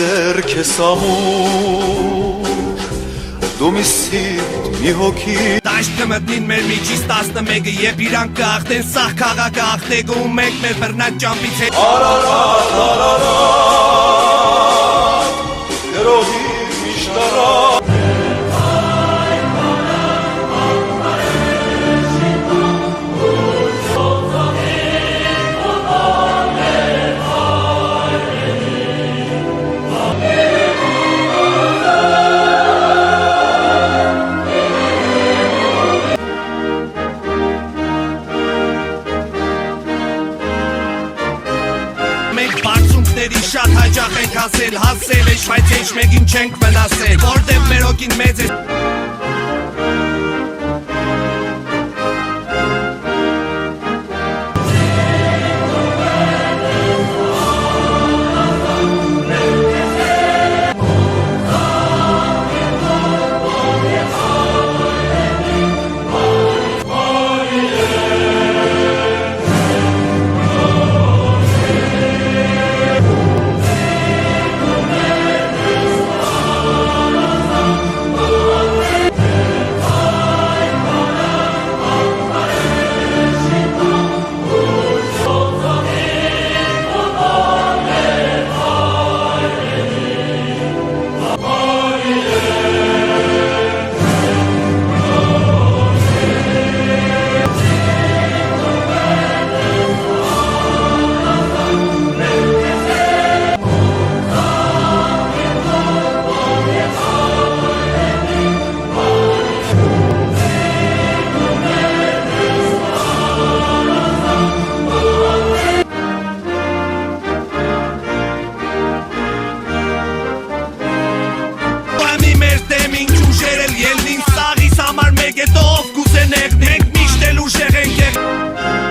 ձեռք ես ամուր, դու մի սիրտ մի հոգի Դաշտ կմտնին մեր միջից 11-ը Եվ իրանք կաղթեն սաղ քաղաքը աղթեգը ու մենք մեր բռնած ճամպից հետ Արարատ, արարատ, գրողի միշտարատ Շատ հաճախ ենք ասել, հասել էш, բայց էչ մեկին չենք մնասել Որտև մեր հոգին մեծ է Ելնին սաղիս համար մեկ է տով կուզենեք Մենք միշտ էլ ուժեղ ենք